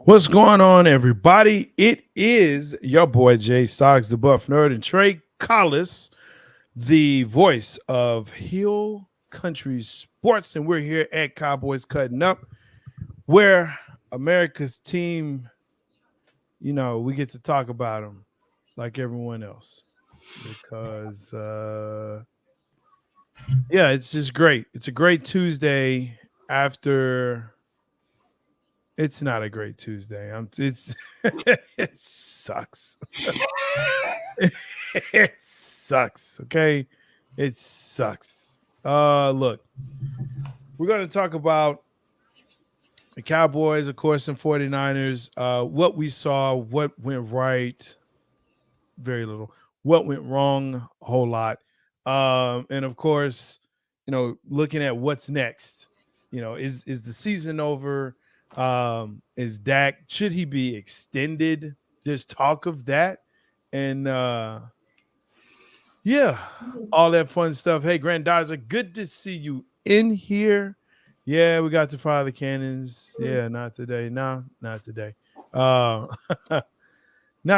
What's going on, everybody? It is your boy Jay Soggs, the Buff Nerd, and Trey Collis, the voice of Hill Country Sports, and we're here at Cowboys Cutting Up, where America's team, we get to talk about them like everyone else because, it's just great. It's a great Tuesday after. It's not a great Tuesday. It's it sucks. It sucks. Okay. It sucks. Look, we're going to talk about the Cowboys, of course, and 49ers. What we saw, what went right, very little. What went wrong, a whole lot. And of course, looking at what's next. Is the season over? Is Dak, should he be extended? There's talk of that. And all that fun stuff. Hey, Grand Dizer, good to see you in here. Yeah, we got to fire the cannons. Yeah, not today. No, not today. Not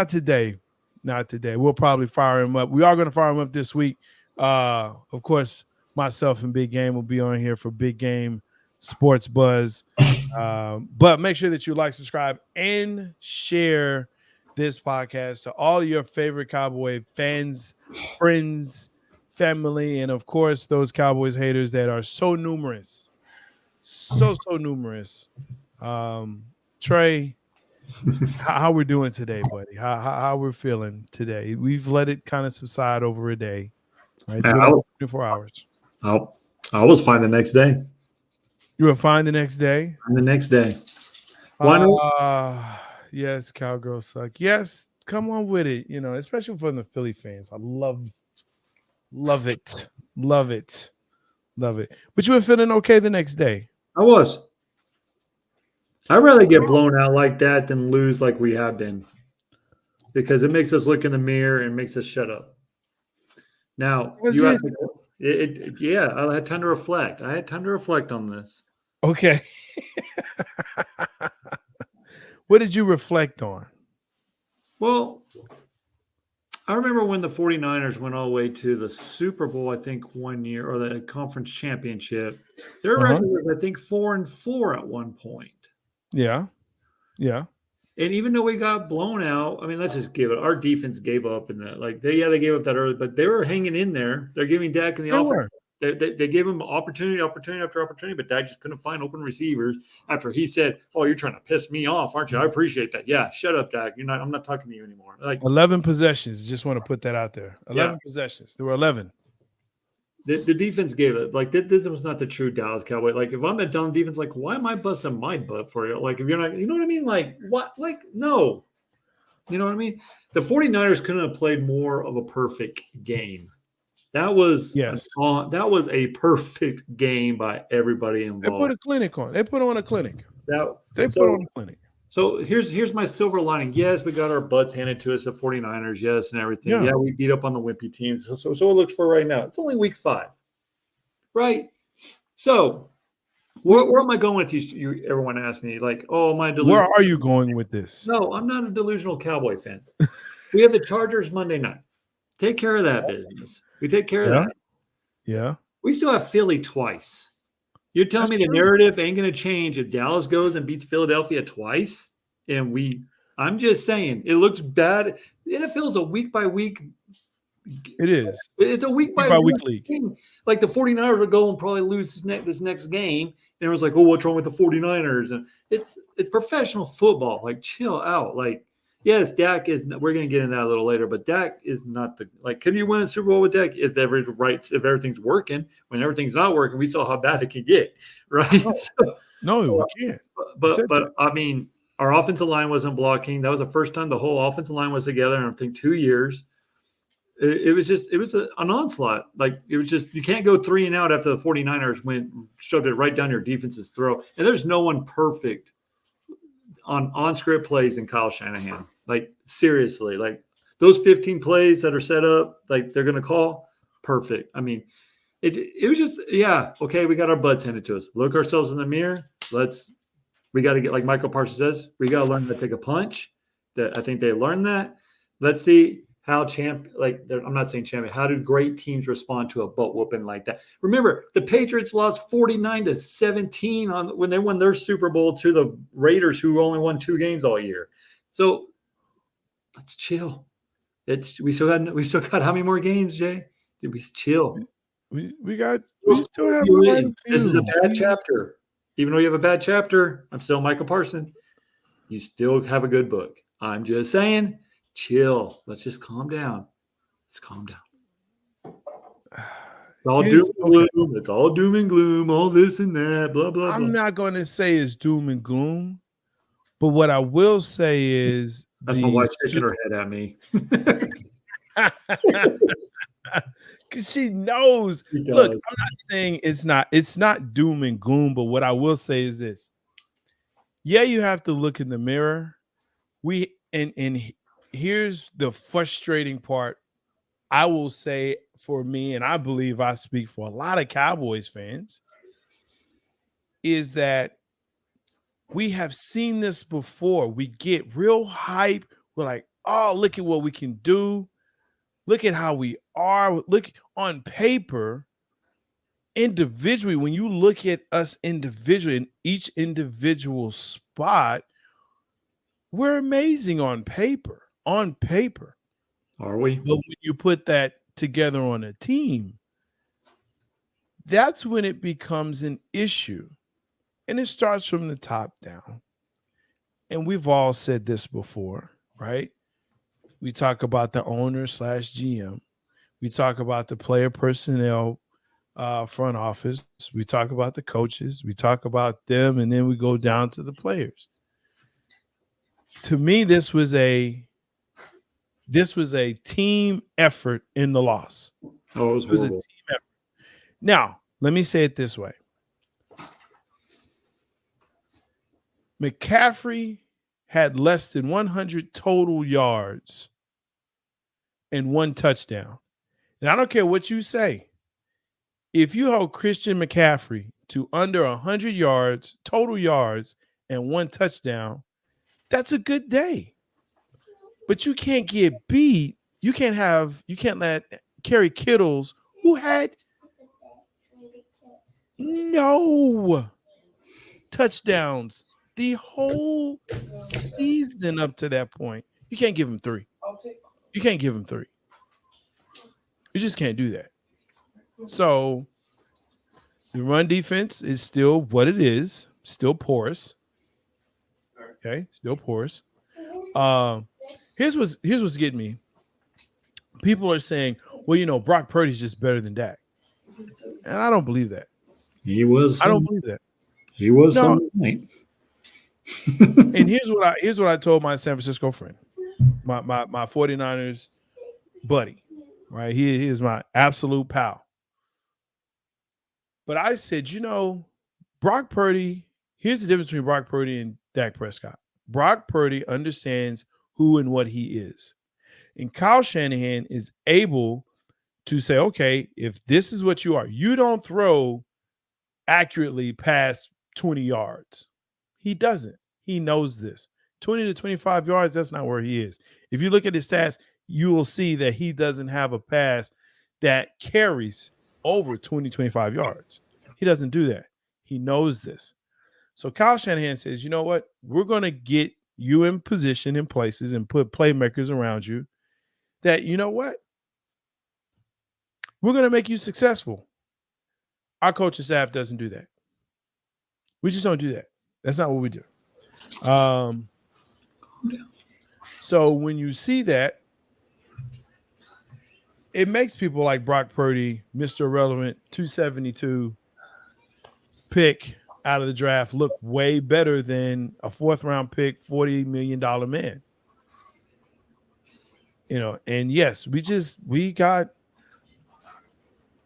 today. Not today. We'll probably fire him up. We are going to fire him up this week. Of course, myself and Big Game will be on here for Big Game Sports Buzz. But make sure that you like, subscribe, and share this podcast to all your favorite Cowboy fans, friends, family, and of course, those Cowboys haters that are so numerous. So numerous. Trey, how we're doing today, buddy? How we're feeling today? We've let it kind of subside over a day. Right? It's been 24 hours. I was fine the next day. You were fine the next day? The next day. Why not? Yes, cowgirls suck. Yes, come on with it. Especially from the Philly fans. I love it. Love it. Love it. But you were feeling okay the next day. I was. I'd rather get blown out like that than lose like we have been. Because it makes us look in the mirror and makes us shut up. Now, I had time to reflect. I had time to reflect on this. Okay. What did you reflect on? Well, I remember when the 49ers went all the way to the Super Bowl, I think, one year, or the conference championship. Their record was, I think, 4-4 at one point. Yeah. Yeah. And even though we got blown out, I mean, let's just give it. Our defense gave up in that. Like, they gave up that early, but they were hanging in there. They're giving Dak and the offense. They gave him opportunity after opportunity, but Dak just couldn't find open receivers after he said, "Oh, you're trying to piss me off, aren't you? I appreciate that." Yeah, shut up, Dak. I'm not talking to you anymore. Like 11 possessions. Just want to put that out there. 11 possessions. There were 11. The defense gave it. Like, this was not the true Dallas Cowboy. Like, if I'm at down defense, like, why am I busting my butt for you? Like, if you're not, you know what I mean? Like, what? Like, no. You know what I mean? The 49ers couldn't have played more of a perfect game. That was a perfect game by everybody involved. They put a clinic on. They put on a clinic. So here's my silver lining. Yes, we got our butts handed to us, the 49ers, yes, and everything. Yeah, we beat up on the wimpy teams. So it looks for right now. It's only week 5. Right? So where am I going with you? Everyone asked me, like, oh, am I delusional? Where are you going with this? No, I'm not a delusional Cowboy fan. We have the Chargers Monday night. Take care of that business. We take care of that. Yeah. We still have Philly twice. You're telling me the narrative ain't going to change if Dallas goes and beats Philadelphia twice? I'm just saying, it looks bad. The NFL is a week-by-week. It is. It's a week-by-week league. Like, the 49ers will go and probably lose this next game. And it was like, oh, what's wrong with the 49ers? And it's professional football. Like, chill out. Like, yes, Dak is. We're going to get into that a little later, but Dak is not can you win a Super Bowl with Dak if everything's working? When everything's not working, we saw how bad it can get, right? No, we can't. But I mean, our offensive line wasn't blocking. That was the first time the whole offensive line was together in, I think, 2 years. It was an onslaught. Like, it was just, you can't go 3 and out after the 49ers shoved it right down your defense's throat. And there's no one perfect on script plays in Kyle Shanahan. Like, seriously, like, those 15 plays that are set up, like, they're going to call, perfect. I mean, it was just, okay, we got our butts handed to us. Look ourselves in the mirror. Let's We got to get, like Michael Parsons says, we got to learn to take a punch. That I think they learned that. Let's see how I'm not saying champion. How do great teams respond to a butt whooping like that? Remember, the Patriots lost 49-17 when they won their Super Bowl to the Raiders, who only won 2 games all year. So let's chill. We still got how many more games, Jay? Did we chill? We still have quite a few. This is a bad chapter. Even though you have a bad chapter, I'm still Michael Parson. You still have a good book. I'm just saying, chill. Let's just calm down. Let's calm down. It's all doom and gloom. It's all doom and gloom. All this and that. Blah blah. I'm not going to say it's doom and gloom, but what I will say is that's my wife shaking her head at me. Because she knows. Look, I'm not saying it's not doom and gloom, but what I will say is this. Yeah, you have to look in the mirror. And here's the frustrating part. I will say for me, and I believe I speak for a lot of Cowboys fans, is that we have seen this before. We get real hype. We're like, oh, look at what we can do. Look at how we are. Look on paper, individually, when you look at us individually in each individual spot, we're amazing on paper. On paper. Are we? But when you put that together on a team, that's when it becomes an issue. And it starts from the top down. And we've all said this before, right? We talk about the owner / GM. We talk about the player personnel front office. We talk about the coaches. We talk about them, and then we go down to the players. To me, this was a team effort in the loss. Oh, it was a team effort. Now, let me say it this way. McCaffrey had less than 100 total yards and 1 touchdown. And I don't care what you say. If you hold Christian McCaffrey to under 100 yards, total yards, and 1 touchdown, that's a good day. But you can't get beat. You can't let Kerry Kittles, who had no touchdowns the whole season up to that point. You can't give him 3. You can't give him 3. You just can't do that. So the run defense is still what it is, still porous. Okay, still porous. Here's what's getting me. People are saying, well, Brock Purdy's just better than Dak. And I don't believe that. He was. I don't believe that. He was some night. And here's what I told my San Francisco friend, my 49ers buddy, right? He is my absolute pal. But I said, Brock Purdy, here's the difference between Brock Purdy and Dak Prescott. Brock Purdy understands who and what he is. And Kyle Shanahan is able to say, okay, if this is what you are, you don't throw accurately past 20 yards. He doesn't. He knows this. 20 to 25 yards, that's not where he is. If you look at his stats, you will see that he doesn't have a pass that carries over 20, 25 yards. He doesn't do that. He knows this. So Kyle Shanahan says, you know what? We're going to get you in position in places and put playmakers around you that, you know what? We're going to make you successful. Our coaching staff doesn't do that. We just don't do that. That's not what we do. So when you see that, it makes people like Brock Purdy, Mr. Irrelevant, 272 pick out of the draft look way better than a 4th-round pick, $40 million man. And yes, we got,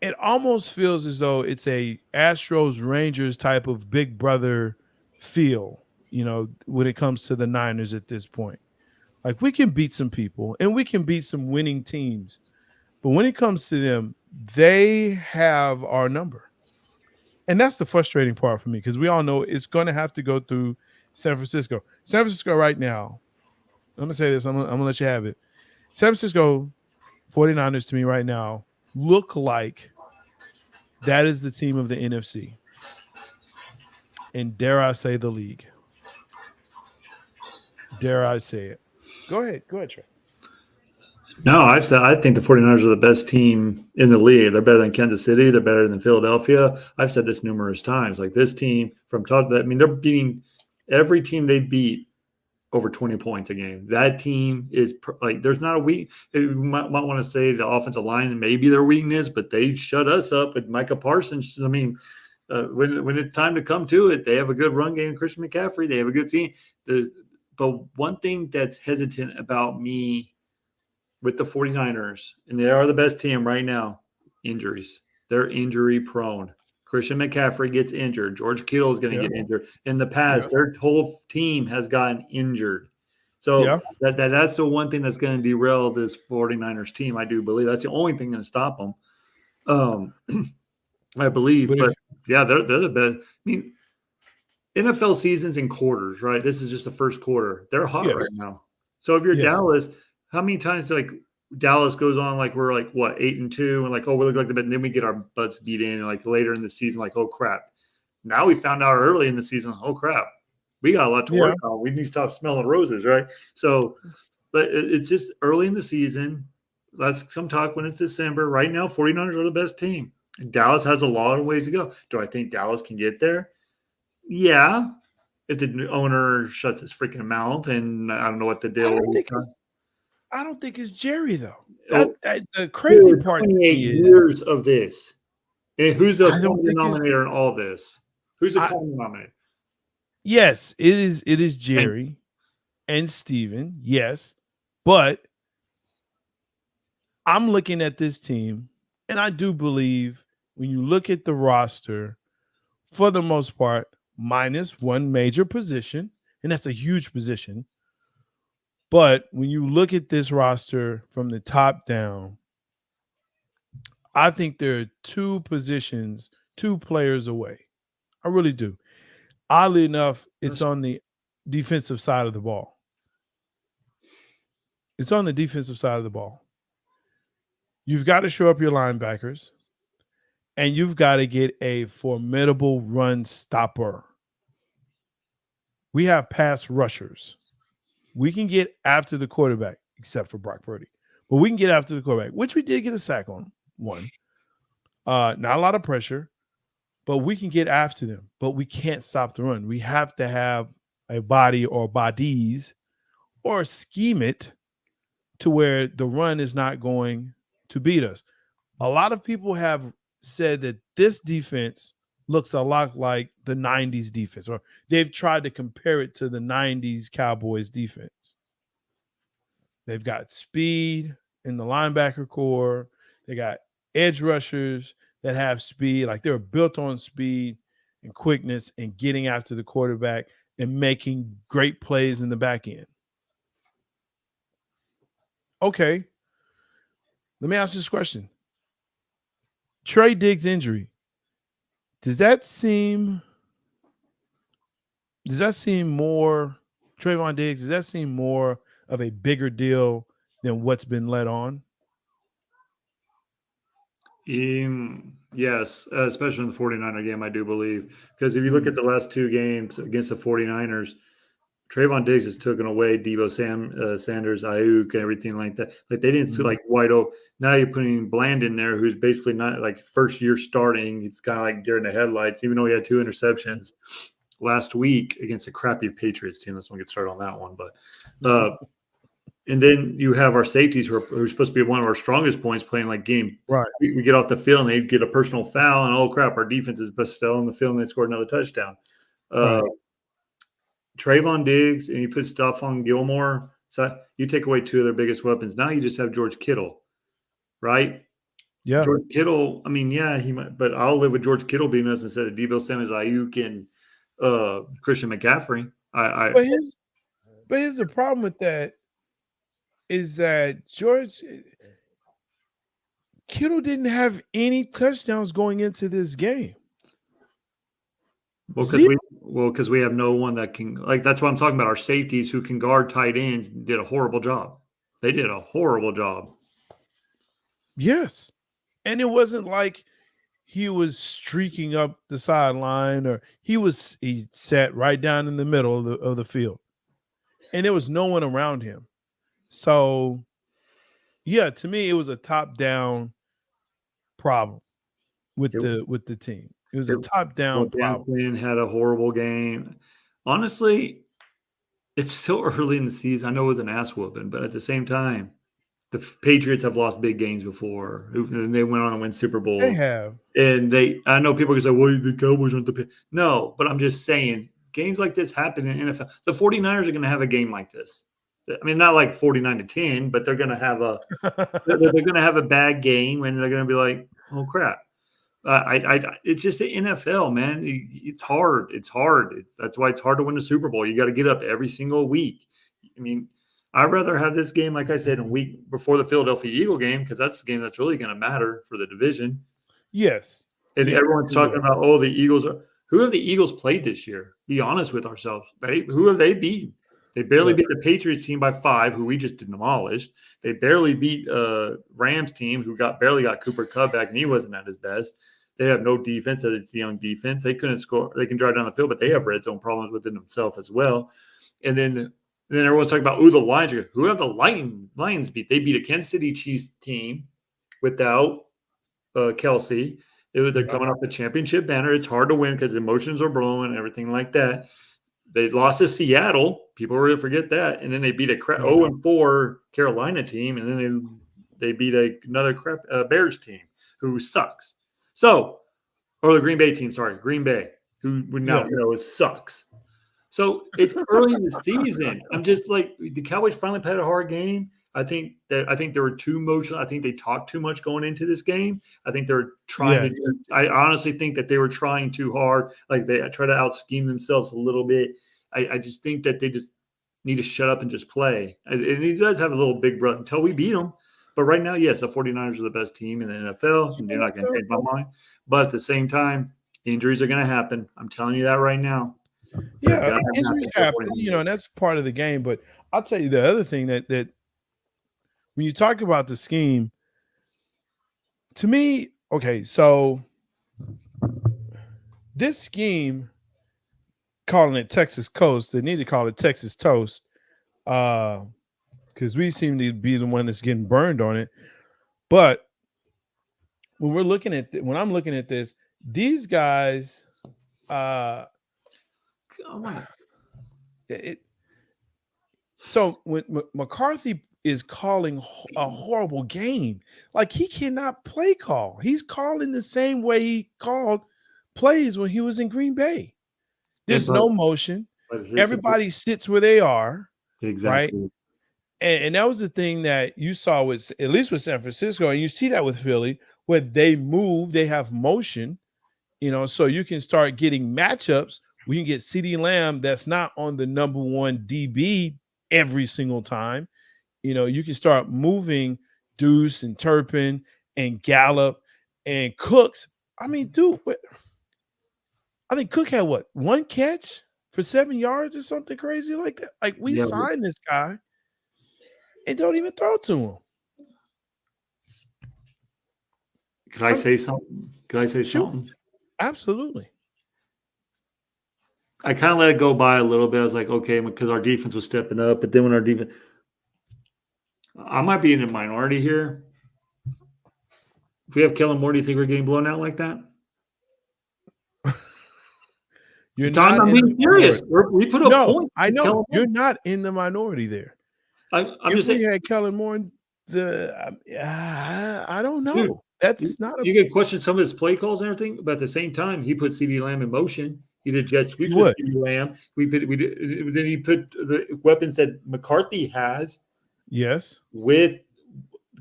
it almost feels as though it's a Astros Rangers type of big brother feel, when it comes to the Niners at this point. Like, we can beat some people and we can beat some winning teams, but when it comes to them, they have our number. And that's the frustrating part for me because we all know it's going to have to go through San Francisco. San Francisco right now, I'm going to say this, I'm going to let you have it. San Francisco 49ers to me right now look like that is the team of the NFC. And dare I say the league. Dare I say it. Go ahead. Go ahead, Trey. No, I've said I think the 49ers are the best team in the league. They're better than Kansas City. They're better than Philadelphia. I've said this numerous times. Like this team from top to that, I mean, they're beating every team they beat over 20 points a game. That team is like there's not a weak. You might want to say the offensive line may be their weakness, but they shut us up with Micah Parsons. I mean, when it's time to come to it, they have a good run game. Christian McCaffrey, they have a good team. But one thing that's hesitant about me with the 49ers, and they are the best team right now, injuries. They're injury prone. Christian McCaffrey gets injured. George Kittle is going to Yeah. get injured. In the past, Yeah. their whole team has gotten injured. So Yeah. that's the one thing that's going to derail this 49ers team. I do believe that's the only thing going to stop them. I believe, But if but yeah, they're the best. I mean, NFL seasons in quarters, right? This is just the first quarter. They're hot yes. right now. So if you're Yes. Dallas, how many times like Dallas goes on like we're like what 8-2 and like oh we look like the best, and then we get our butts beat in like later in the season like oh crap. Now we found out early in the season oh crap we got a lot to Yeah. work on. We need to stop smelling roses, right? So, but it's just early in the season. Let's come talk when it's December. Right now, 49ers are the best team. Dallas has a lot of ways to go. Do I think Dallas can get there? Yeah, if the owner shuts his freaking mouth, and I don't know what the I deal don't is. think it's I don't think it's Jerry though. Oh, That the crazy dude, part to 28 me is years of this. And who's the I don't common think it's denominator in all this? Who's the I common denominator? yes, it is Thank Jerry and Steven, yes. But I'm looking at this team and I do believe when you look at the roster, for the most part, minus one major position, and that's a huge position. But when you look at this roster from the top down, I think there are two positions, two players away. I really do. Oddly enough, it's you. on the defensive side of the ball. It's on the defensive side of the ball. You've got to show up your linebackers and you've got to get a formidable run stopper. We have pass rushers. We can get after the quarterback, except for Brock Purdy. But we can get after the quarterback, which we did get a sack on one. Not a lot of pressure, but we can get after them. But we can't stop the run. We have to have a body or bodies or scheme it to where the run is not going to beat us. A lot of people have said that this defense looks a lot like the 90s defense, or they've tried to compare it to the 90s Cowboys defense. They've got speed in the linebacker core. They got edge rushers that have speed, like they're built on speed and quickness and getting after the quarterback and making great plays in the back end. Okay, let me ask this question. Trey Diggs' injury, does that seem more Trayvon Diggs, does that seem more of a bigger deal than what's been let on? Yes, especially in the 49er game, I do believe. Because if you look Mm, at the last two games against the 49ers, Trayvon Diggs has taken away Sanders, Ayuk, and everything like that. Like they didn't see mm, like wide open. Now you're putting Bland in there, who's basically not like first year starting. It's kind of like during the headlights, even though he had two interceptions last week against a crappy Patriots team. Let's not get started on that one. But and then you have our safeties who are supposed to be one of our strongest points playing like game. right, We get off the field and they get a personal foul, and oh crap, our defense is still on the field and they scored another touchdown. Uh, right. Trayvon Diggs and you put stuff on Gilmore. So you take away two of their biggest weapons. Now you just have George Kittle, right? Yeah. George Kittle, I mean, yeah, he might, but I'll live with George Kittle being us instead of Debo Samuels, Ayuk, and Christian McCaffrey. I But here's the problem with that is that George Kittle didn't have any touchdowns going into this game. Zero. Because we have no one that can, like, that's what I'm talking about. Our safeties who can guard tight ends did a horrible job. They did a horrible job. Yes. And it wasn't like he was streaking up the sideline, or he sat right down in the middle of the field. And there was no one around him. So yeah, to me, it was a top down problem It, with the team. It was a it, top well, down Dan problem. Quinn had a horrible game. Honestly, it's still early in the season. I know it was an ass whooping, but at the same time, the Patriots have lost big games before. And they went on to win Super They Bowls. have. And I know people are going to say, well, the Cowboys aren't the. No, but I'm just saying, games like this happen in NFL. The 49ers are going to have a game like this. I mean, not like 49-10, but they're going to have they're going to have a bad game, and they're going to be like, oh crap. It's just the NFL, man. It's hard. It's hard. That's why it's hard to win a Super Bowl. You got to get up every single week. I mean, I'd rather have this game, like I said, a week before the Philadelphia Eagle game, because that's the game that's really going to matter for the division. Yes. And Yes, everyone's talking about, oh, the Eagles are. Who have the Eagles played this year? Be honest with ourselves. Who have they beat? They barely beat the Patriots team by 5, who we just demolished. They barely beat Rams team, who barely got Cooper Kupp back, and he wasn't at his best. They have no defense. It's young defense. They couldn't score. They can drive down the field, but they have red zone problems within themselves as well. And then everyone's talking about, the Lions. Who have the Lions beat? They beat a Kansas City Chiefs team without Kelsey. They're coming off the championship banner. It's hard to win because emotions are blowing and everything like that. They lost to Seattle. People really forget that. And then they beat a 0-4 Carolina team. And then they beat another Bears team who sucks. So, or the Green Bay team, Green Bay, who we now know it sucks. So it's early in the season. I'm just like, the Cowboys finally played a hard game. I think they were too emotional. I think they talked too much going into this game. I think they're trying to. I honestly think that they were trying too hard. Like they try to out scheme themselves a little bit. I just think that they just need to shut up and just play. And he does have a little big brother until we beat him. But right now, yes, the 49ers are the best team in the NFL. And you're not going to change my mind. But at the same time, injuries are going to happen. I'm telling you that right now. Yeah, injuries happen, and that's part of the game. But I'll tell you the other thing that when you talk about the scheme, to me, okay, so this scheme, calling it Texas Coast, they need to call it Texas Toast, because we seem to be the one that's getting burned on it. But when I'm looking at this, these guys, so when McCarthy is calling a horrible game, like he cannot play call. He's calling the same way he called plays when he was in Green Bay. There's no motion. Everybody sits where they are. Exactly. Right? And that was the thing that you saw with, at least with San Francisco, and you see that with Philly, where they move, they have motion, so you can start getting matchups. We can get CeeDee Lamb that's not on the number one DB every single time. You can start moving Deuce and Turpin and Gallup and Cooks. I mean, dude, I think Cook had one catch for 7 yards or something crazy like that. Like we signed this guy and don't even throw to him. Could I say something? Something? Absolutely. I kind of let it go by a little bit. I was like, okay, because our defense was stepping up. But then when our defense, I might be in a minority here. If we have Kellen Moore, do you think we're getting blown out like that? You're not. I'm being serious. We put a point. I know you're not in the minority there. I'm if just saying. We had Kellen Moore. I don't know. Dude, that's not. You can question some of his play calls and everything, but at the same time, he put CeeDee Lamb in motion. He did jet sweeps with CeeDee Lamb. Then he put the weapons that McCarthy has. Yes. With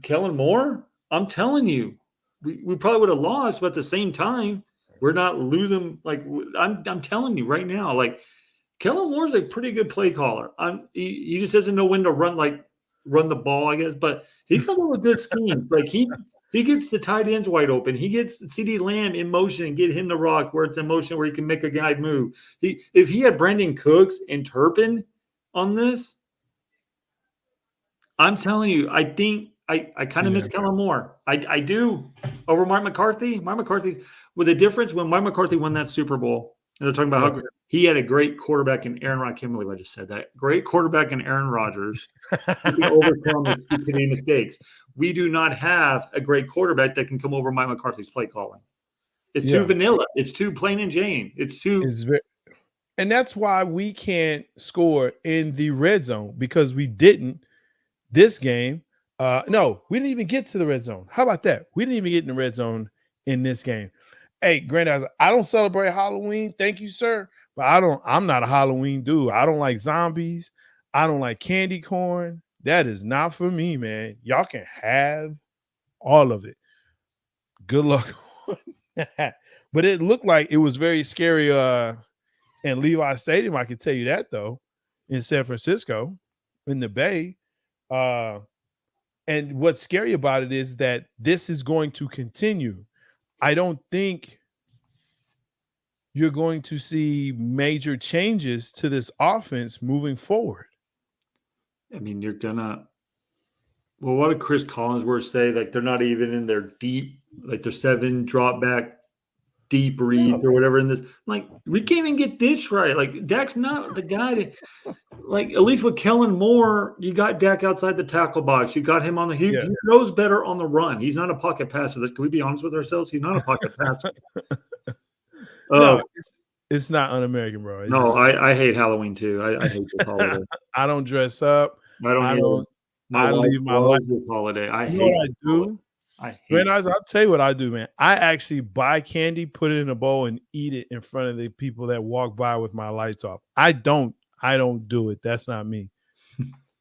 Kellen Moore, I'm telling you, we probably would have lost, but at the same time, we're not losing. Like I'm telling you right now, like Kellen Moore's a pretty good play caller. He just doesn't know when to run the ball, I guess. But he comes up with good schemes. Like He gets the tight ends wide open. He gets CD Lamb in motion and get him the rock where it's in motion where he can make a guy move. If he had Brandon Cooks and Turpin on this, I'm telling you, I think I kind of miss Kellen Moore. I do over Mike McCarthy. Mike McCarthy, with the difference when Mike McCarthy won that Super Bowl, and they're talking about how he had a great quarterback in Aaron Rodgers. I can't believe I just said that. Great quarterback in Aaron Rodgers. He can overcome his stupid mistakes. We do not have a great quarterback that can come over Mike McCarthy's play calling. It's too vanilla. It's too plain and Jane. And that's why we can't score in the red zone because we didn't this game. No, we didn't even get to the red zone. How about that? We didn't even get in the red zone in this game. Hey, Grant, I don't celebrate Halloween. Thank you, sir. But I'm not a Halloween dude. I don't like zombies. I don't like candy corn. That is not for me, man. Y'all can have all of it. Good luck on that. But it looked like it was very scary in Levi Stadium. I can tell you that, though, in San Francisco, in the Bay. And what's scary about it is that this is going to continue. I don't think you're going to see major changes to this offense moving forward. I mean, you're gonna. Well, what did Chris Collinsworth say? Like they're not even in their deep, like their 7 drop back deep reads or whatever in this. Like we can't even get this right. Like Dak's not the guy to. Like at least with Kellen Moore, you got Dak outside the tackle box. You got him on the. He knows better on the run. He's not a pocket passer. Can we be honest with ourselves? He's not a pocket passer. No, it's not un-American, bro. I hate Halloween too. I hate this holiday. I don't dress up. I leave my life this holiday. I hate what I do. I'll tell you what I do, man. I actually buy candy, put it in a bowl, and eat it in front of the people that walk by with my lights off. I don't do it. That's not me.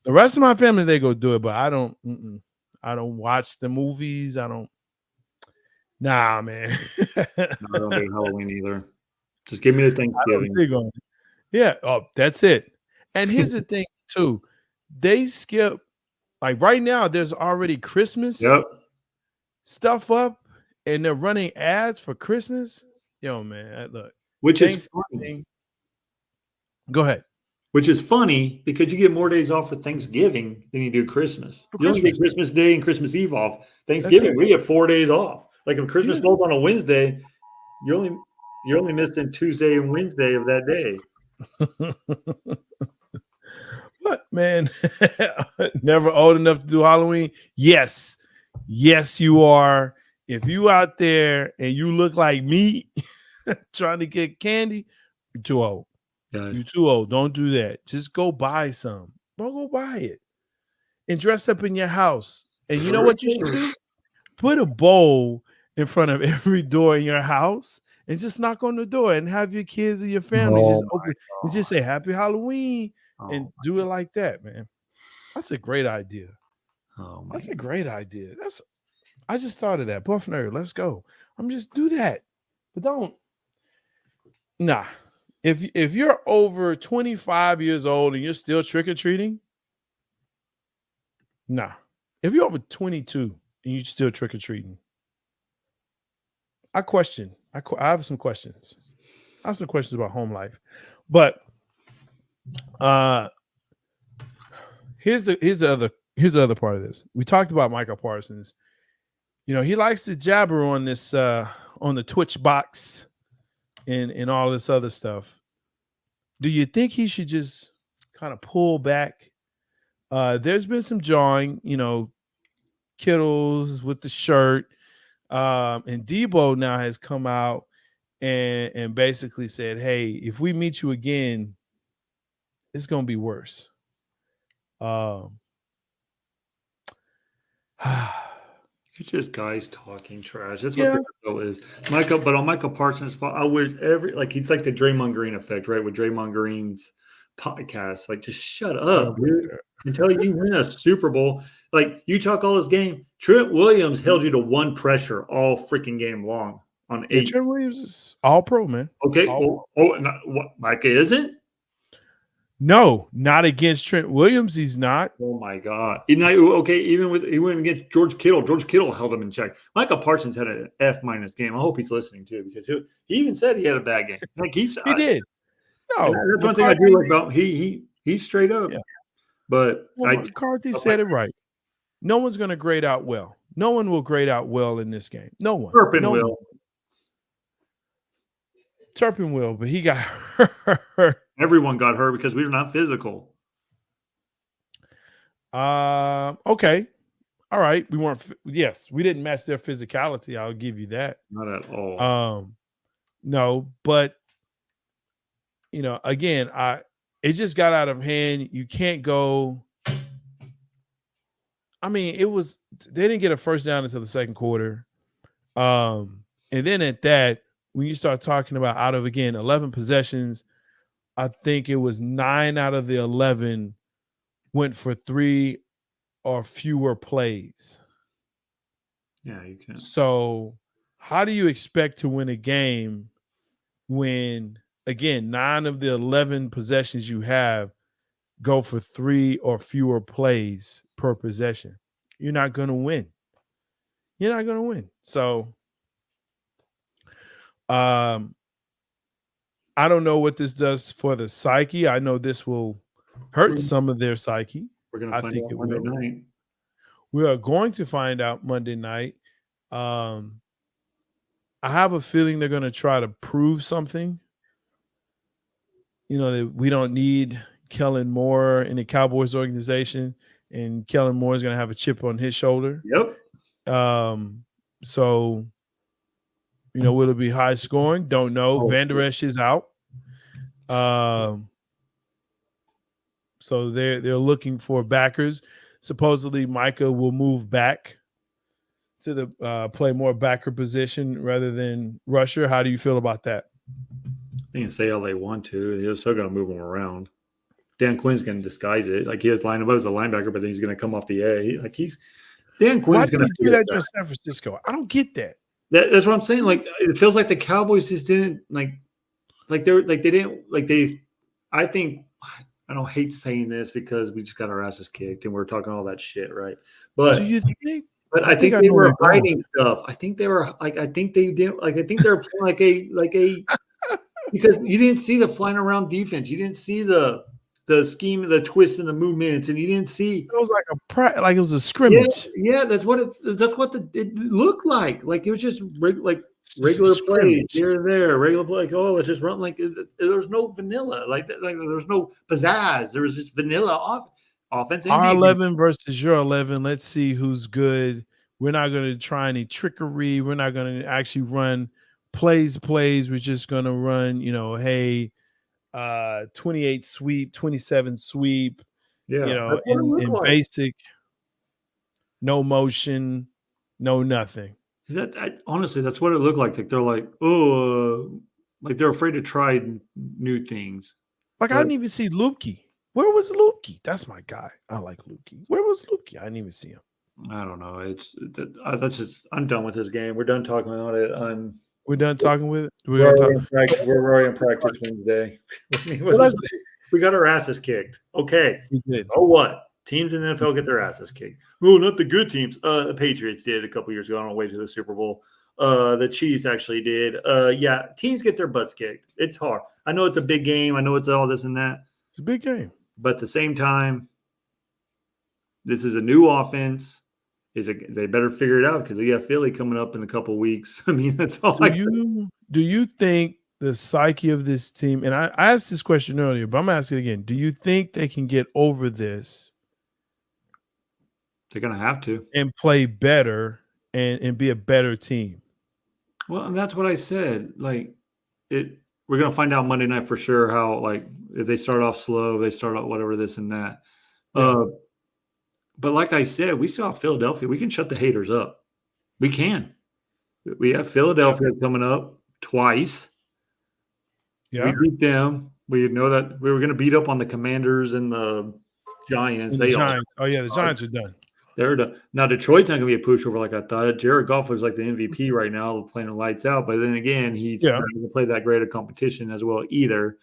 The rest of my family, they go do it, but I don't. I don't watch the movies. I don't. Nah, man. No, I don't do Halloween either. Just give me the Thanksgiving. Yeah. Oh, that's it. And here's the thing, too. They skip, like right now, there's already Christmas stuff up, and they're running ads for Christmas. Yo, man, look. Which is funny. Go ahead. Which is funny because you get more days off for Thanksgiving than you do Christmas. You only get Christmas Day and Christmas Eve off. Thanksgiving, we get 4 days off. Like if Christmas falls on a Wednesday, you're only missing Tuesday and Wednesday of that day. What, man? Never old enough to do Halloween? Yes, you are. If you out there and you look like me trying to get candy, you're too old. You're too old. Don't do that. Just go buy some. Go buy it and dress up in your house. And you know what you should do? Put a bowl in front of every door in your house and just knock on the door and have your kids and your family just open and just say Happy Halloween and do it like that, man. That's a great idea. That's a great idea. I just thought of that. Buff Nerd, let's go. Just do that. But don't. Nah. If you're over 25 years old and you're still trick-or-treating, nah. If you're over 22 and you're still trick-or-treating, I have some questions. I have some questions about home life. But here's the other part of this. We talked about Michael Parsons. You know, he likes to jabber on this on the Twitch box and all this other stuff. Do you think he should just kind of pull back? There's been some jawing, Kittles with the shirt. And Debo now has come out and basically said, hey, if we meet you again, it's going to be worse. It's just guys talking trash. That's what the show is. But on Michael Parsons' spot, I wish it's like the Draymond Green effect, right? With Draymond Green's podcast. Like, just shut up, dude. Until you win a Super Bowl. Like, you talk all this game. Trent Williams held you to one pressure all freaking game long on 8. Trent Williams is all pro, man. Okay. What Micah isn't? No, not against Trent Williams. He's not. Oh my God! Even with he went against George Kittle. George Kittle held him in check. Michael Parsons had an F- game. I hope he's listening too, because he even said he had a bad game. Like He did. and No, that's one thing I McCarthy. do like about him. He's straight up. Yeah, But well, McCarthy stuff like said it right. No one's going to grade out well. No one will grade out well in this game. No one. Turpin No one. will. Turpin will, but he got hurt. Everyone got hurt because we were not physical. Okay. All right. We weren't. Yes, we didn't match their physicality. I'll give you that. Not at all. No, but again, it just got out of hand. You can't go. I mean, they didn't get a first down until the second quarter. And then at that, when you start talking about out of, again, 11 possessions, I think it was 9 out of the 11 went for 3 or fewer plays. Yeah, you can. So how do you expect to win a game when, again, 9 of the 11 possessions you have go for 3 or fewer plays per possession? You're not going to win. You're not going to win. So I don't know what this does for the psyche. I know this will hurt some of their psyche. We're going to find out Monday night. We are going to find out Monday night. I have a feeling they're going to try to prove something. That we don't need Kellen Moore in the Cowboys organization, and Kellen Moore is going to have a chip on his shoulder. Yep. So, will it be high scoring? Don't know. Van Der Esch is out. So they're looking for backers. Supposedly Micah will move back to the play more backer position rather than rusher. How do you feel about that? They can say all they want to. They're still going to move him around. Dan Quinn's going to disguise it. Like, he has lined up as a linebacker, but then he's going to come off the A. Dan Quinn's going to do that in San Francisco. I don't get that. That's what I'm saying. Like, it feels like the Cowboys just didn't I think, I don't hate saying this because we just got our asses kicked and we're talking all that shit, right? But do you think? But I think they were hiding stuff. I think they were I think they were playing like a because you didn't see the flying around defense. You didn't see the scheme, the twist, and the movements, and you didn't see. It was like it was a scrimmage. Yeah, that's what it looked like. Like, it was just regular plays here and there, regular play. Like, oh, let's just run. Like, there was no vanilla. Like there was no pizzazz. There was just vanilla offense. Our 11 versus your 11. Let's see who's good. We're not going to try any trickery. We're not going to actually run plays. We're just going to run, 28 sweep, 27 sweep, in basic, no motion, no nothing. Honestly, that's what it looked like. Like, they're like, like they're afraid to try new things. Like, I didn't even see Lukey. Where was Lukey? That's my guy. I like Lukey. Where was Lukey? I didn't even see him. I don't know. I'm done with this game. We're done talking about it. We're done talking with it. We're already in practice Wednesday. We got our asses kicked. Okay. Oh, what? Teams in the NFL get their asses kicked. Oh, not the good teams. The Patriots did a couple years ago on the way to the Super Bowl. The Chiefs actually did. Yeah, teams get their butts kicked. It's hard. I know it's a big game. I know it's all this and that. It's a big game. But at the same time, this is a new offense. They better figure it out because we got Philly coming up in a couple of weeks. I mean, that's all. Do you think the psyche of this team, and I asked this question earlier, but I'm asking it again. Do you think they can get over this? They're going to have to. And play better and be a better team. Well, and that's what I said. Like, we're going to find out Monday night for sure how, like, if they start off slow, they start off whatever, this and that. Yeah. But like I said, we saw Philadelphia. We can shut the haters up. We can. We have Philadelphia coming up twice. Yeah. We beat them. We know that we were going to beat up on the Commanders and the Giants. The Giants. The Giants are done. They're done. Now, Detroit's not going to be a pushover like I thought. Jared Goff was like the MVP right now, playing the lights out. But then again, he's not going to play that great a competition as well either.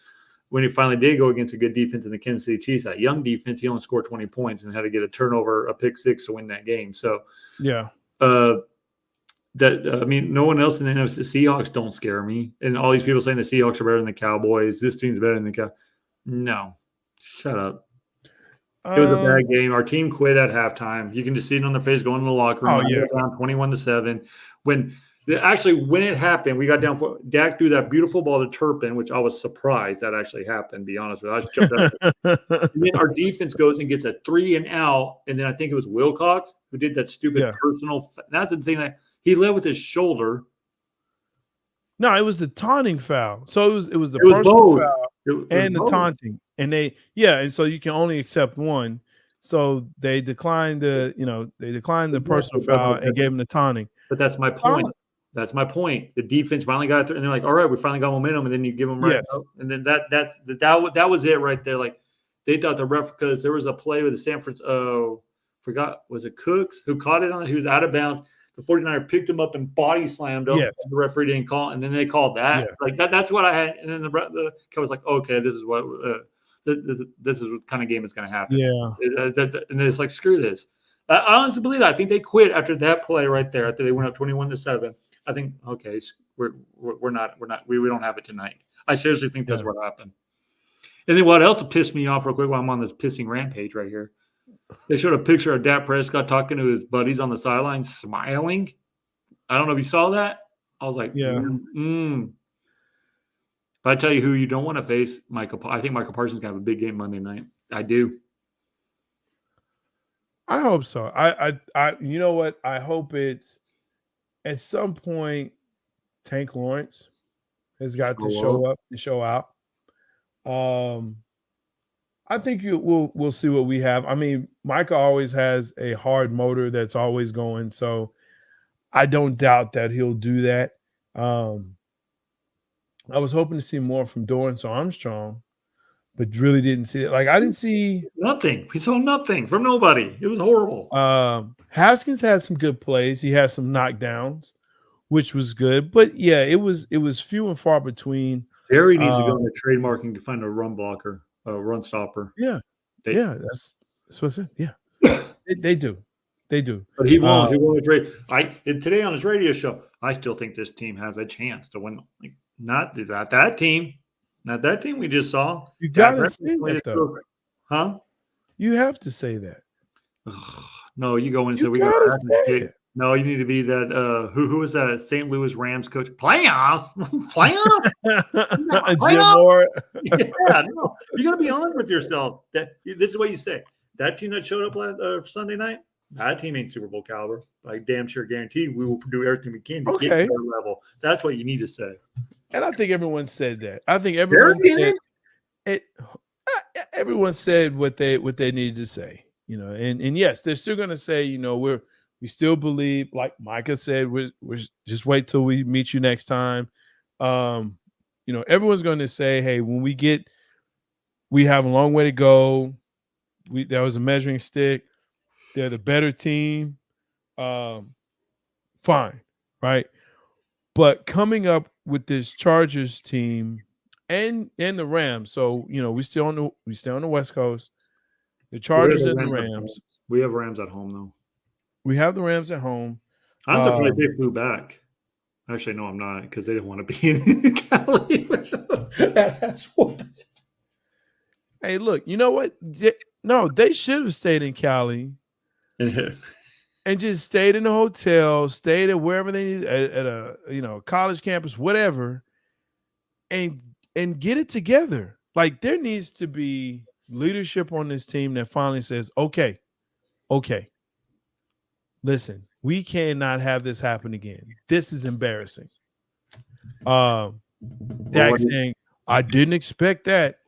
when he finally did go against a good defense in the Kansas City Chiefs, that young defense, he only scored 20 points and had to get a turnover, a pick six to win that game. So, yeah. I mean, no one else in the NFC. The Seahawks don't scare me. And all these people saying the Seahawks are better than the Cowboys. This team's better than the Cowboys. No, shut up. It was a bad game. Our team quit at halftime. You can just see it on their face going in the locker room. Oh, yeah. Down 21-7. When it happened, we got down for Dak threw that beautiful ball to Turpin, which I was surprised that actually happened, to be honest with you. I was jumped up. And then our defense goes and gets a 3 and out. And then I think it was Wilcox who did that stupid personal. That's the thing that he led with his shoulder. No, it was the taunting foul. So it was the personal foul and the taunting. And and so you can only accept one. So they declined the personal foul and gave him the taunting. But that's my point. That's my point. The defense finally got it, and they're like, "All right, we finally got momentum." And then you give them right, and then that was it right there. Like they thought the ref, because there was a play with the San Francisco, was it Cooks who caught it on? He was out of bounds. The 49er picked him up and body slammed him. Yes. The referee didn't call, and then they called that. Yeah. Like that's what I had. And then the guy was like, "Okay, this is what this is what kind of game is going to happen." Yeah. And it's like, screw this. I honestly believe that. I think they quit after that play right there. After they went up 21-7. I think, okay, we don't have it tonight. I seriously think that's what happened. And then what else pissed me off real quick while I'm on this pissing rampage right here? They showed a picture of Dak Prescott talking to his buddies on the sideline, smiling. I don't know if you saw that. I was like, yeah. But I tell you who you don't want to face, I think Michael Parsons going to have a big game Monday night. I do. I hope so. I you know what? I hope it's at some point Tank Lawrence has got to show up and show out. I think we'll see what we have. I mean, Micah always has a hard motor that's always going, so I don't doubt that he'll do that. I was hoping to see more from Dorrance Armstrong, but really didn't see it. Like I didn't see nothing. We saw nothing from nobody. It was horrible. Haskins had some good plays. He had some knockdowns, which was good. But yeah, it was few and far between. Jerry needs to go into trademarking to find a run blocker, a run stopper. Yeah, that's what I said. Yeah, they do. But he won't. He won't trade. Today on his radio show, I still think this team has a chance to win. Like, not that team. Not that team we just saw. You gotta say that, though. Huh? You have to say that. No, you go in and say we got to. No, you need to be that. Who was that? St. Louis Rams coach. Playoffs. Jim Moore. Yeah, no. You got to be honest with yourself. This is what you say. That team that showed up Sunday night, that team ain't Super Bowl caliber. I damn sure guarantee we will do everything we can to get to that level. That's what you need to say. And I think everyone said that. I think everyone said what they needed to say. And yes, they're still going to say, we still believe, like Micah said, we're just wait till we meet you next time. Everyone's going to say, hey, when we have a long way to go. That was a measuring stick. They're the better team. Fine, right? But coming up with this Chargers team and the Rams, so we stay on the West Coast. The Chargers and the Rams. We have Rams at home though. We have the Rams at home. I'm surprised they flew back. Actually, no, I'm not, because they didn't want to be in Cali. That's what. Hey, look, you know what? They should have stayed in Cali and just stayed in the hotel, stayed at wherever they needed, at a college campus, whatever, and get it together. Like, there needs to be leadership on this team that finally says, okay, listen, we cannot have this happen again. This is embarrassing. Dak saying, I didn't expect that.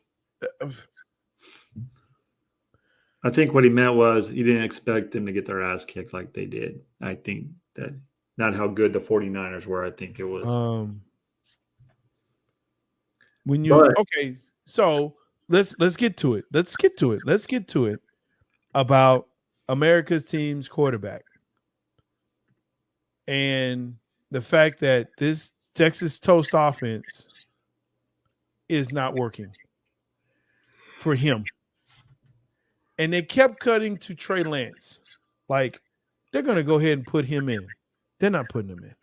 I think what he meant was he didn't expect them to get their ass kicked like they did. I think that not how good the 49ers were. I think it was. So let's get to it. Let's get to it about America's team's quarterback and the fact that this Texas Toast offense is not working. for him. And they kept cutting to Trey Lance. Like, they're going to go ahead and put him in. They're not putting him in.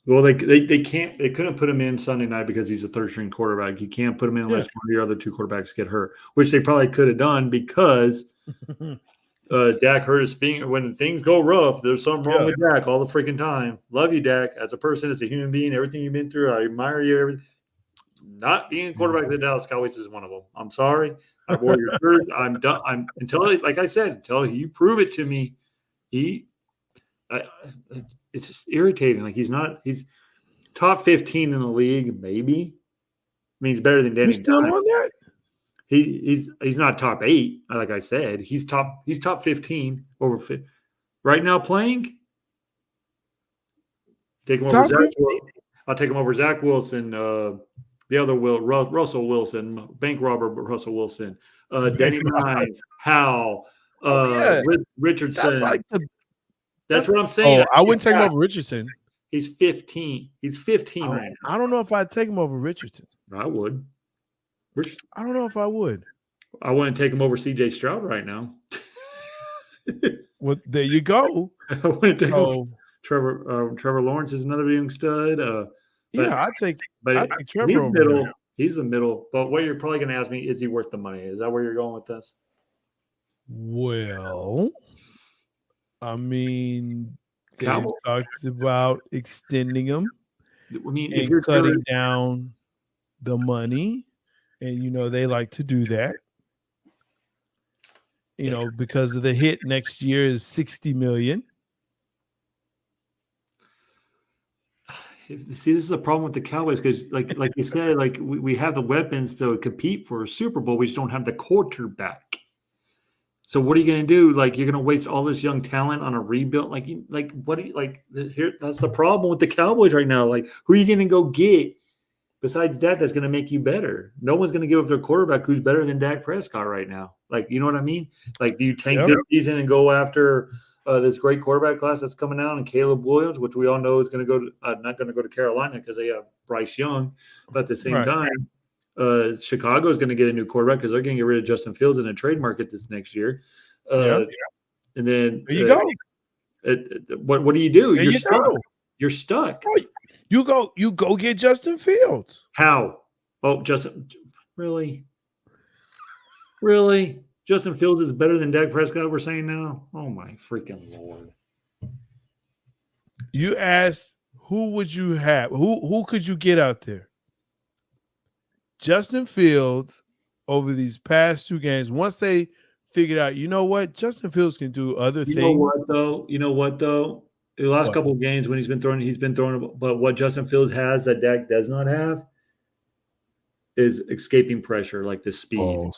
They can't. They couldn't put him in Sunday night because he's a third string quarterback. You can't put him in unless one of your other two quarterbacks get hurt, which they probably could have done because Dak hurt his finger. When things go rough, there's something wrong with Dak all the freaking time. Love you, Dak, as a person, as a human being, everything you've been through. I admire you. Everything. Not being quarterback of the Dallas Cowboys is one of them. I'm sorry. I wore your shirt. I'm done. Like I said, until you prove it to me, it's just irritating. Like he's top 15 in the league, maybe. I mean, he's better than Danny. He's still on that? He's not top 8, like I said. He's top 15 over 50. Right now playing. Take him over Zach. I'll take him over Zach Wilson, the other Russell Wilson, bank robber Russell Wilson, Danny Hines, Howell, Richardson. That's what I'm saying. Oh, I wouldn't take him over Richardson. He's 15. He's 15 right now. I don't know if I'd take him over Richardson. I would. I don't know if I would. I wouldn't take him over C.J. Stroud right now. Well, there you go. I wouldn't take him. Trevor Lawrence is another young stud. I'd take Trevor over middle. He's the middle. But what you're probably going to ask me, is he worth the money? Is that where you're going with this? Well, I mean, they talked about extending him. I mean, if you're cutting down the money, and they like to do that. Because of the hit next year is $60 million. See, this is a problem with the Cowboys because, like you said, like we have the weapons to compete for a Super Bowl. We just don't have the quarterback. So what are you going to do? Like you're going to waste all this young talent on a rebuild? That's the problem with the Cowboys right now. Like, who are you going to go get besides that? That's going to make you better. No one's going to give up their quarterback who's better than Dak Prescott right now. Like, you know what I mean? Like, do you tank this season and go after this great quarterback class that's coming out, and Caleb Williams, which we all know is going to go to, not going to go to Carolina because they have Bryce Young, but at the same time, Chicago is going to get a new quarterback because they're going to get rid of Justin Fields in a trade market this next year. And then there you go. What do you do? You're stuck. You're stuck. You go get Justin Fields. How? Oh, Justin, really? Justin Fields is better than Dak Prescott, we're saying now? Oh, my freaking Lord. You asked, who would you have? Who could you get out there? Justin Fields over these past 2 games, once they figured out, you know what? Justin Fields can do other things. You know what, though? The last couple of games when he's been throwing, but what Justin Fields has that Dak does not have is escaping pressure, like the speed.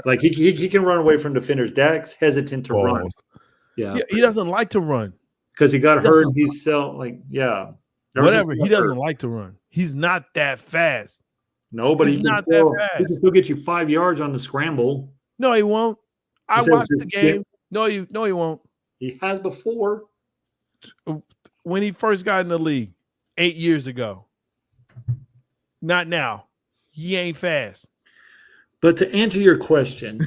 Like he can run away from defenders. Dak's hesitant to run. Yeah, he doesn't like to run because he got hurt. He's whatever. He doesn't like to run. He's not that fast. No, but he's not that fast. He can still get you 5 yards on the scramble. No, he won't. I watched the game. No, he won't. He has before. When he first got in the league 8 years ago. Not now. He ain't fast. But to answer your question,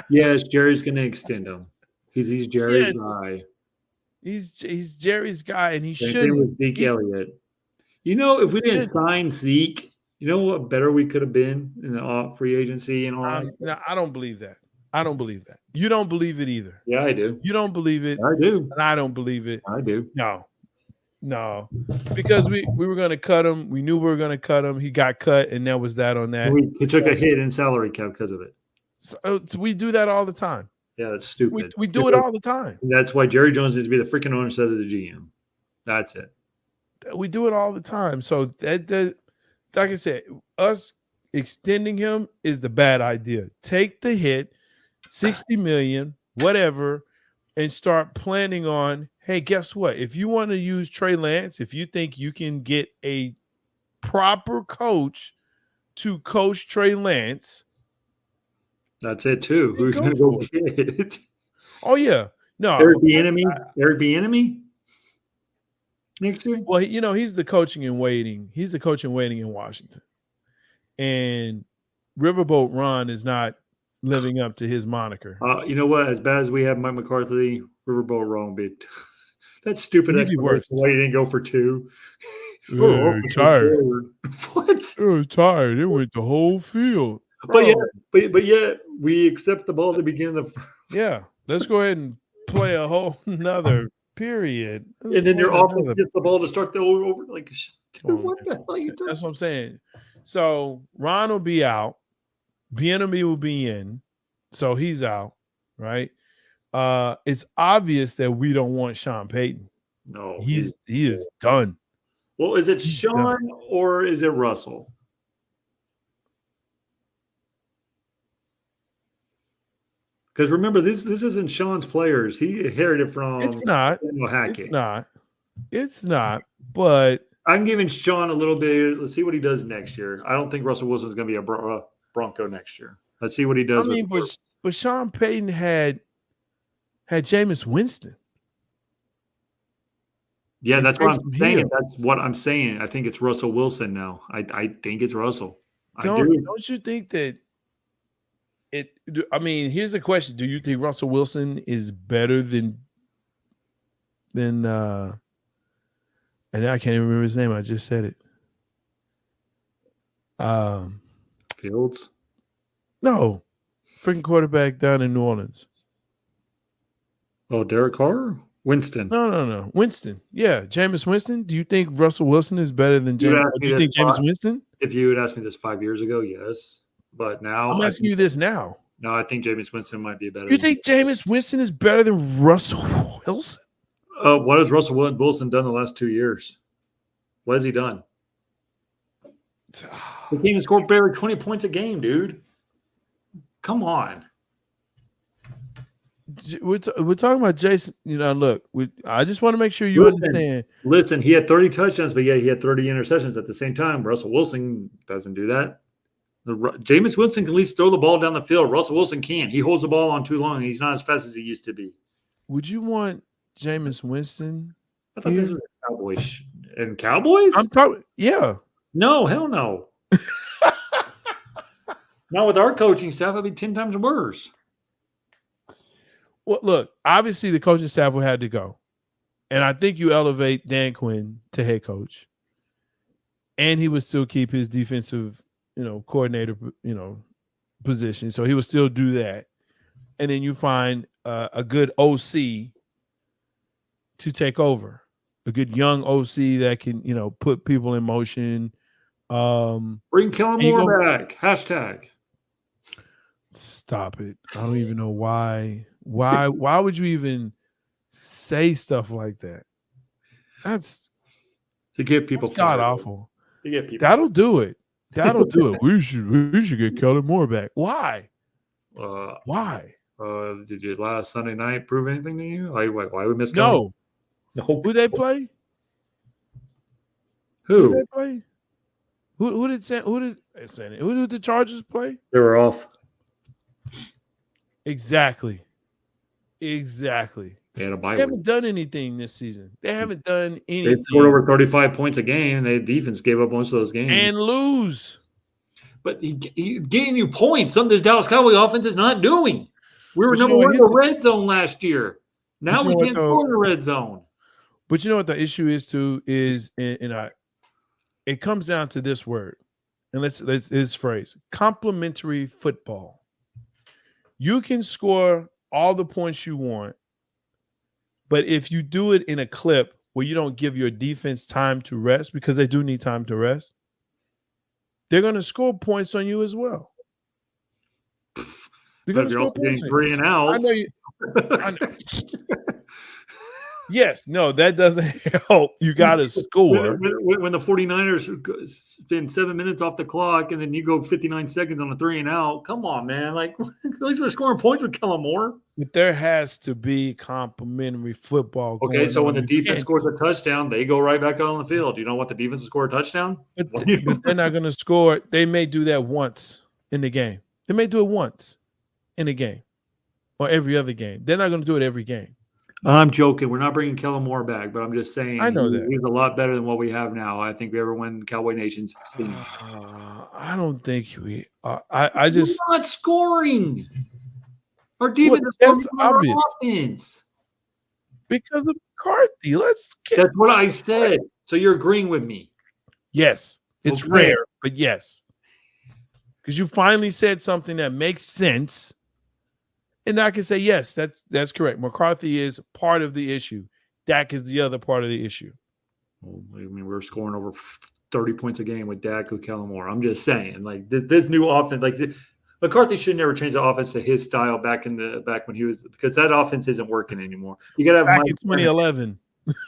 yes, Jerry's going to extend him. He's Jerry's guy. He's Jerry's guy, and he should. Same thing with Zeke Elliott. If we didn't sign Zeke, you know what better we could have been in the free agency and all that? No, I don't believe that. You don't believe it either. Yeah, I do. You don't believe it. I do. And I don't believe it. I do. No. Because we were going to cut him. We knew we were going to cut him. He got cut, and that was that on that. He took a hit in salary cap because of it. So we do that all the time. Yeah, that's stupid. We do it all the time. And that's why Jerry Jones needs to be the freaking owner instead of the GM. That's it. We do it all the time. So that like I said, us extending him is the bad idea. Take the hit, $60 million, whatever, and start planning on, hey, guess what? If you want to use Trey Lance, if you think you can get a proper coach to coach Trey Lance, that's it too. Who's going to go get? Oh yeah, no. Eric Bieniemy next year. Well, he's the coaching and waiting. He's the coach in waiting in Washington, and Riverboat Ron is not living up to his moniker. You know what? As bad as we have Mike McCarthy, Riverboat wrong, but that stupid He'd be explanation worse. why he didn't go for 2. Tired. What? Tired. It went the whole field. But yet we accept the ball at the beginning of the Yeah. Let's go ahead and play a whole nother period. and then your offense gets the ball to start the over. Like, dude, what the hell are you doing? That's what I'm saying. So Ron will be out. Bieniemy will be in. So he's out, right? It's obvious that we don't want Sean Payton. No, he is done. Well, is it Sean or is it Russell? Because remember, this isn't Sean's players. He inherited from It's not. Hackett. It's not. But I'm giving Sean a little bit. Let's see what he does next year. I don't think Russell Wilson's going to be a Bronco next year. Let's see what he does. I mean, but Sean Payton had Jameis Winston. Yeah, that's what I'm saying. That's what I'm saying. I think it's Russell Wilson now. I think it's Russell. Don't you think that it? I mean, here's the question: do you think Russell Wilson is better than? And I can't even remember his name. I just said it. Fields? No, freaking quarterback down in New Orleans. Oh, Derek Carr? Winston. No. Winston. Yeah, Jameis Winston. Do you think Russell Wilson is better than Jameis? Do you think Jameis Winston? If you had asked me this 5 years ago, yes. But now I'm asking you this now. No, I think Jameis Winston might be better. You think Jameis Winston is better than Russell Wilson? What has Russell Wilson done the last 2 years? What has he done? He can't even score barely 20 points a game, dude. Come on. We're talking about Jason. Look, I just want to make sure you understand. Listen, he had 30 touchdowns, but he had 30 interceptions at the same time. Russell Wilson doesn't do that. Jameis Winston can at least throw the ball down the field. Russell Wilson can't. He holds the ball on too long, and he's not as fast as he used to be. Would you want Jameis Winston? I thought this was Cowboys. And Cowboys? I'm talking. Yeah. No, hell no. Not with our coaching staff. It'd be 10 times worse. Well, look, obviously the coaching staff will have to go. And I think you elevate Dan Quinn to head coach. And he would still keep his defensive, coordinator, position. So he would still do that. And then you find a good OC to take over. A good young OC that can, put people in motion. Bring Kellen Moore back. Hashtag. Stop it. I don't even know why. Why would you even say stuff like that? That's to get people god awful. To get people. That'll do it. We should get Kellen Moore back. Why? Why? Did your last Sunday night prove anything to you? Why we miss? No. Who they play? Who they play? Who did the Chargers play? They were off. Exactly. They had a bye. They haven't done anything this season. They haven't done anything. They scored over 35 points a game. The defense gave up most of those games. And lose. But he getting you points. Something this Dallas Cowboys offense is not doing. We were number one in the red zone last year. Now we can't score in the red zone. But you know what the issue is too is, it comes down to this word, and let's this phrase: complementary football. You can score all the points you want, but if you do it in a clip where you don't give your defense time to rest, because they do need time to rest, they're going to score points on you as well. They're going to score points. 3 and out. I know. Yes, no, that doesn't help. You got to score. When the 49ers spend 7 minutes off the clock and then you go 59 seconds on a 3 and out, come on, man. Like, at least we're scoring points with Kellen Moore. But there has to be complimentary football. Okay, so when the defense scores a touchdown, they go right back out on the field. You don't want the defense to score a touchdown? But they're not going to score. They may do that once in the game. They may do it once in a game or every other game. They're not going to do it every game. I'm joking. We're not bringing Kellen Moore back, but I'm just saying I know that. he's a lot better than what we have now. I think we ever win Cowboy Nation's team. I don't think we. I just. We're not scoring. Our Well, defense is scoring that's more than obvious our offense. because of McCarthy. Let's get. That's what I said. So you're agreeing with me. Yes, it's Okay. rare, but yes, because you finally said something that makes sense, and I can say yes, that's correct. McCarthy is part of the issue. Dak is the other part of the issue. Well, I mean, we're scoring over 30 points a game with Dak with Kellen Moore. I'm just saying, like this new offense, like McCarthy should never change the offense to his style back when he was, because that offense isn't working anymore. You got to have Back Mike in 2011.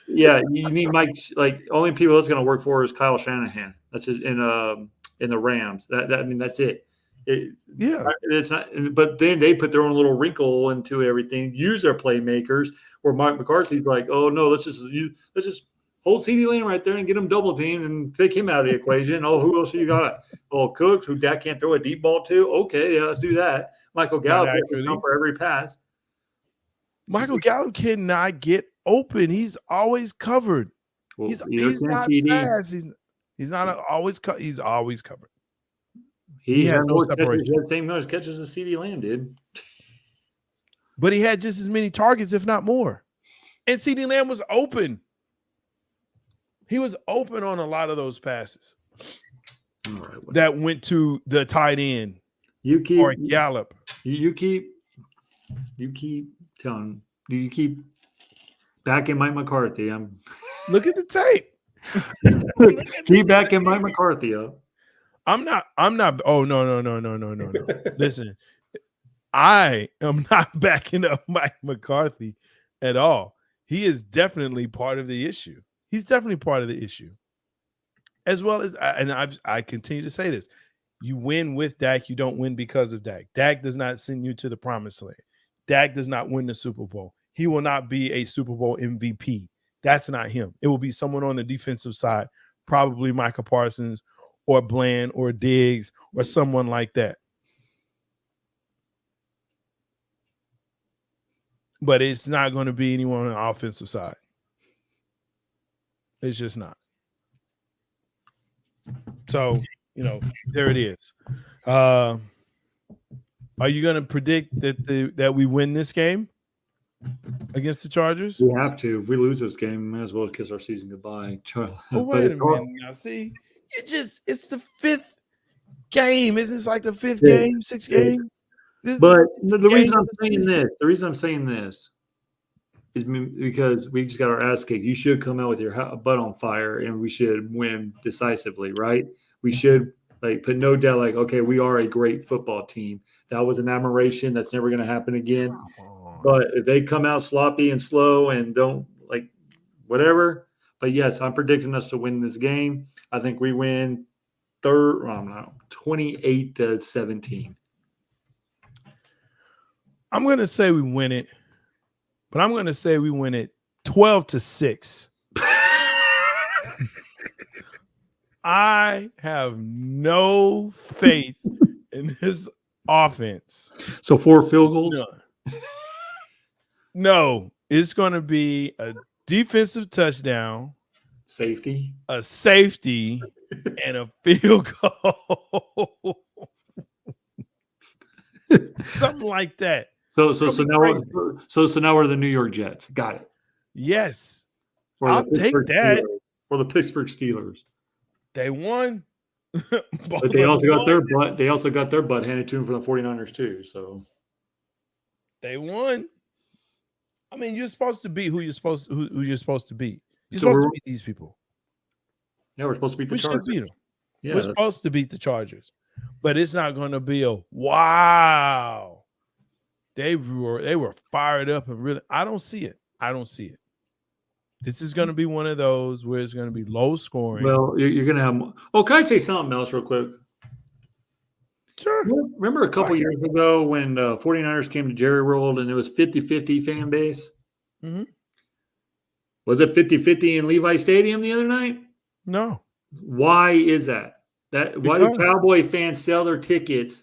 Yeah, you need Mike. Like only people that's going to work for is Kyle Shanahan. That's just in the Rams. I mean that's it. It's not. But then they put their own little wrinkle into everything. Use their playmakers. Where Mike McCarthy's like, oh no, let's just hold CeeDee Lamb right there and get him double teamed and take him out of the equation. Oh, who else you got? Oh, Cooks, who Dak can't throw a deep ball to. Okay, yeah, let's do that. Michael Gallup can come for every pass. Michael Gallup cannot get open. He's always covered. Well, he's not fast. He's not always he's always covered. He has no separation. He had the same amount of catches as CeeDee Lamb did. But he had just as many targets, if not more. And CeeDee Lamb was open. He was open on a lot of those passes that went to the tight end or Gallup. You keep telling. Do you keep backing Mike McCarthy? Look at the tape. Keep backing Mike McCarthy up. I'm not. Oh no. Listen, I am not backing up Mike McCarthy at all. He is definitely part of the issue. He's definitely part of the issue. As well as, and I continue to say this: you win with Dak, you don't win because of Dak. Dak does not send you to the promised land. Dak does not win the Super Bowl. He will not be a Super Bowl MVP. That's not him. It will be someone on the defensive side, probably Micah Parsons or Bland or Diggs or someone like that. But it's not going to be anyone on the offensive side. It's just not. So, there it is. Are you going to predict that we win this game against the Chargers? We have to. If we lose this game, we might as well kiss our season goodbye. Wait a minute now. See, it's the fifth game. Isn't this like the fifth game, sixth game? But the reason I'm saying this is because we just got our ass kicked. You should come out with your butt on fire, and we should win decisively, right? We should put no doubt, okay, we are a great football team. That was an admiration. That's never going to happen again. But if they come out sloppy and slow and don't whatever, but yes, I'm predicting us to win this game. I think we win 28-17. I'm going to say we win it, but I'm going to say we win it 12-6. I have no faith in this offense. So 4 field goals? No, it's going to be a defensive touchdown, a safety, and a field goal. Something like that. So now we're the New York Jets. Got it. Yes. I'll take that. Or the Pittsburgh Steelers. They won. But they also got their butt handed to them from the 49ers too. So they won. I mean, you're supposed to beat who you're supposed to beat. You're supposed to beat these people. Yeah, we're supposed to beat the Chargers. Beat them. Yeah, we're supposed to beat the Chargers. But it's not going to be a wow. They were fired up and really. I don't see it. This is going to be one of those where it's going to be low scoring. Well, you're going to have. Oh, can I say something else real quick? Sure. Remember a couple years ago when 49ers came to Jerry World and it was 50-50 fan base? Mm-hmm. Was it 50-50 in Levi Stadium the other night? No. Why is that? Why do Cowboy fans sell their tickets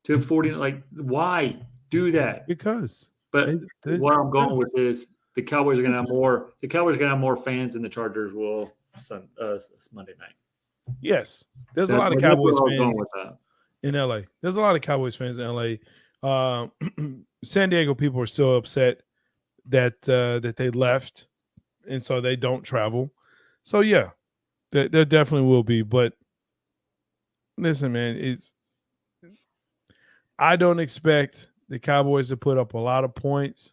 to 40? Why do that? Because. But where I'm going with this, the Cowboys are going to have more. The Cowboys are going to have more fans than the Chargers will Monday night. Yes, there's a lot of Cowboys fans with that. in LA. There's a lot of Cowboys fans in LA. San Diego people are still upset that they left, and so they don't travel. So yeah, there definitely will be. But listen, man, I don't expect the Cowboys to put up a lot of points.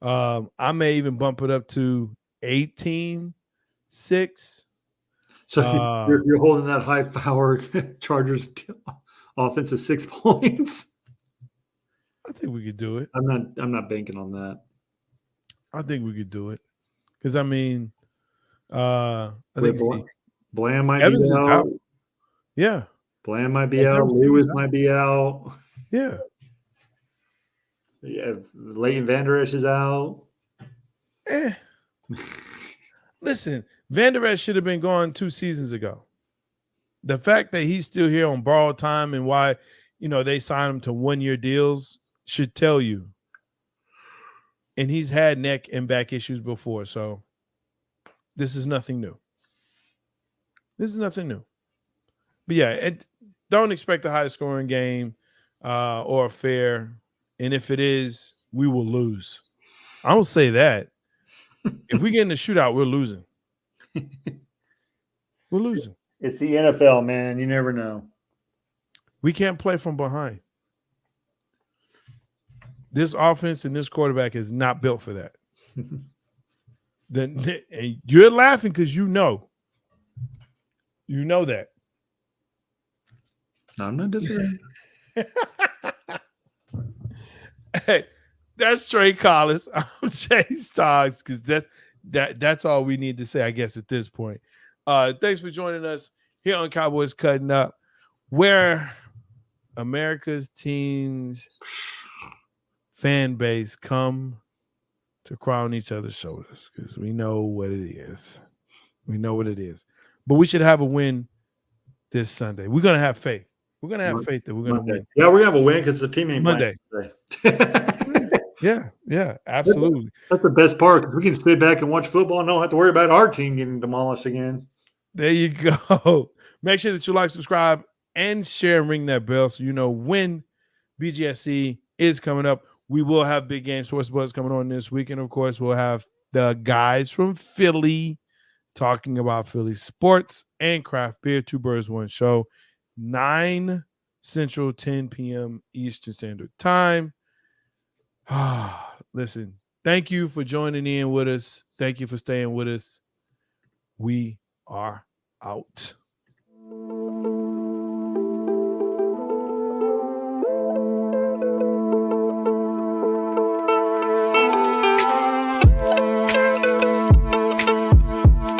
I may even bump it up to 18-6. So you're holding that high power Chargers offense of 6 points. I think we could do it. I'm not banking on that. I think we could do it because I mean, I think Bland might Evans be is out. Yeah, Bland might be out. Lewis might be out. Yeah. Yeah, Leighton Vander Esch is out. Listen, Vander Esch should have been gone 2 seasons ago. The fact that he's still here on borrowed time and why, they signed him to 1-year deals should tell you. And he's had neck and back issues before, so this is nothing new. But yeah, don't expect a high scoring game or a fair. And if it is, we will lose. I don't say that. If we get in the shootout, we're losing. We're losing. It's the NFL, man. You never know. We can't play from behind. This offense and this quarterback is not built for that. Then you're laughing because you know that. I'm not disagreeing. Hey, that's Trey Collins. I'm Jay Stoggs because that's all we need to say, I guess, at this point. Thanks for joining us here on Cowboys Cutting Up, where America's team's fan base come to cry on each other's shoulders because we know what it is. But we should have a win this Sunday. We're going to have faith. We're going to have faith that we're going to win. Yeah, we're going to have a win because the team ain't Monday. Yeah, absolutely. That's the best part. We can sit back and watch football and don't have to worry about our team getting demolished again. There you go. Make sure that you like, subscribe, and share and ring that bell so you know when BGSC is coming up. We will have Big Game Sports Buzz coming on this week. And, of course, we'll have the guys from Philly talking about Philly sports and craft beer. 2 birds, 1 show. 9 Central, 10 p.m. Eastern Standard Time. Listen, thank you for joining in with us. Thank you for staying with us. We are out.